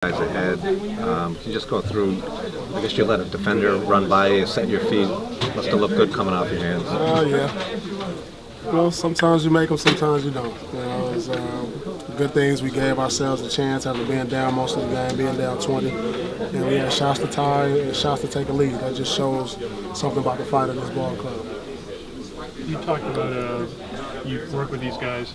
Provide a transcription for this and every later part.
Guys ahead. Can you just go through, I guess you let a defender run by you, set your feet. Must have looked good coming off your hands. Yeah. Well, sometimes you make them, sometimes you don't. You know, it's good things. We gave ourselves a chance after being down most of the game, being down 20. And we had shots to tie and shots to take a lead. That just shows something about the fight of this ball club. You talked about you work with these guys.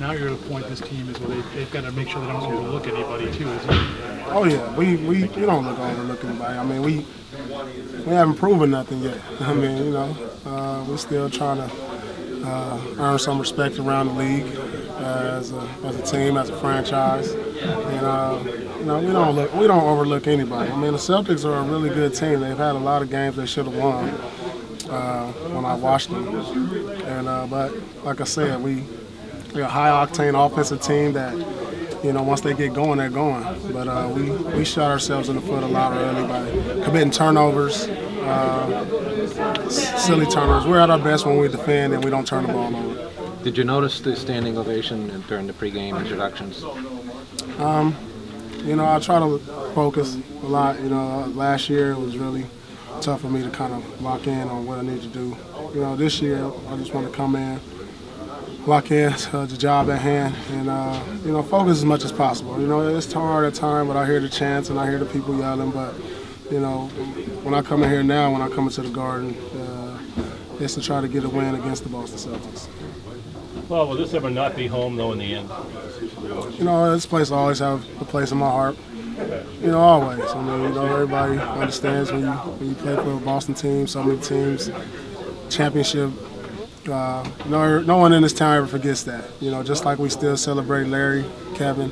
Now you're at a point this team is where they've got to make sure they don't overlook anybody too, isn't it? Oh yeah, we don't overlook anybody. I mean, we haven't proven nothing yet. I mean, you know, we're still trying to earn some respect around the league as a team, as a franchise. And you know, we don't overlook anybody. I mean, the Celtics are a really good team. They've had a lot of games they should have won when I watched them. And but like I said, we're a high-octane offensive team that, you know, once they get going, they're going. But we shot ourselves in the foot a lot early by committing turnovers, silly turnovers. We're at our best when we defend and we don't turn the ball over. Did you notice the standing ovation during the pregame introductions? You know, I try to focus a lot. You know, last year it was really tough for me to kind of lock in on what I need to do. You know, this year I just want to come in, lock in to the job at hand, and you know, focus as much as possible. You know, it's hard at times, but I hear the chants and I hear the people yelling. But you know, when I come in here now, when I come into the Garden, it's to try to get a win against the Boston Celtics. Well, will this ever not be home though in the end? You know, this place will always have a place in my heart. You know, always. I mean, you know, everybody understands when you play for a Boston team, so many teams, championship. No one in this town ever forgets that. You know, just like we still celebrate Larry, Kevin,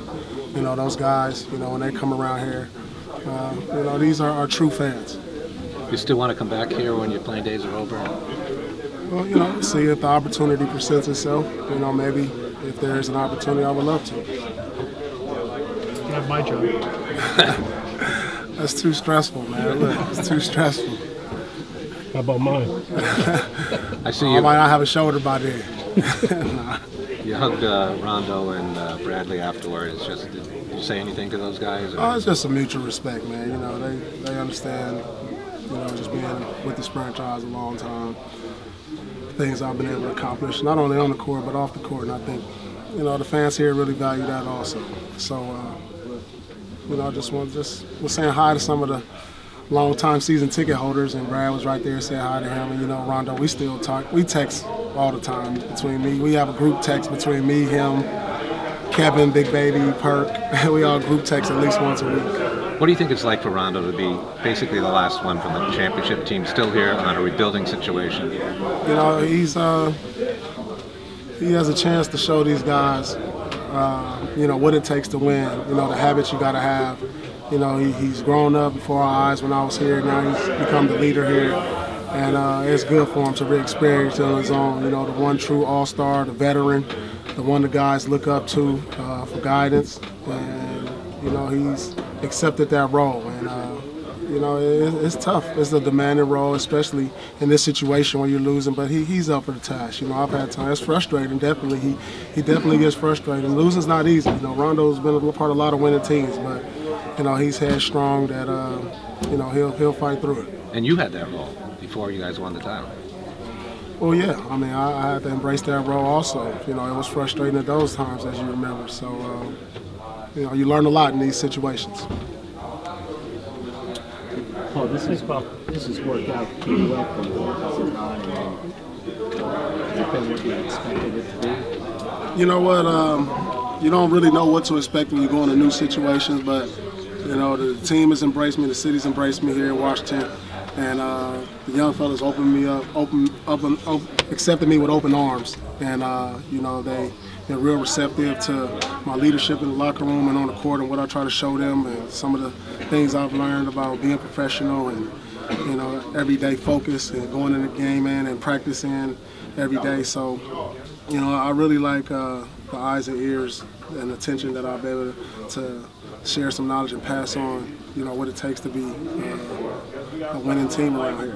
you know, those guys, you know, when they come around here. You know, these are our true fans. You still want to come back here when your playing days are over? Well, you know, see if the opportunity presents itself. You know, maybe if there's an opportunity, I would love to. You have my job. That's too stressful, man. Look, it's too stressful. How about mine? I see you. I might not have a shoulder by then. Nah. You hugged Rondo and Bradley afterwards. Did you say anything to those guys? Oh, it's just a mutual respect, man. You know, they understand, you know, just being with this franchise a long time, things I've been able to accomplish, not only on the court, but off the court. And I think, you know, the fans here really value that also. So, you know, I was saying hi to some of the long-time season ticket holders, and Brad was right there saying hi to him. And, you know, Rondo, we still talk. We text all the time between me. We have a group text between me, him, Kevin, Big Baby, Perk. We all group text at least once a week. What do you think it's like for Rondo to be basically the last one from the championship team, still here on a rebuilding situation? You know, he has a chance to show these guys, you know, what it takes to win. You know, the habits you got to have. You know, he's grown up before our eyes when I was here. Now he's become the leader here. And it's good for him to re-experience it on his own. You know, the one true all-star, the veteran, the one the guys look up to for guidance. And, you know, he's accepted that role. And, you know, it's tough. It's a demanding role, especially in this situation where you're losing. But he's up for the task. You know, I've had time. It's frustrating, definitely. He definitely gets frustrated. Losing's not easy. You know, Rondo's been a part of a lot of winning teams. But, you know, he's headstrong that, you know, he'll fight through it. And you had that role before you guys won the title. Well, yeah. I mean, I had to embrace that role also. You know, it was frustrating at those times, as you remember. So, you know, you learn a lot in these situations. Oh, this has worked out pretty well for you. Has it not? Has it been what you expected it to be? You know what? You don't really know what to expect when you go into new situations, but you know, the team has embraced me, the city's embraced me here in Washington, and the young fellas opened me up, accepted me with open arms, and you know, they're real receptive to my leadership in the locker room and on the court and what I try to show them, and some of the things I've learned about being professional and, you know, everyday focus and going in the game and practicing every day. So, you know, I really like the eyes and ears and attention that I'll be able to share some knowledge and pass on, you know, what it takes to be a winning team around here.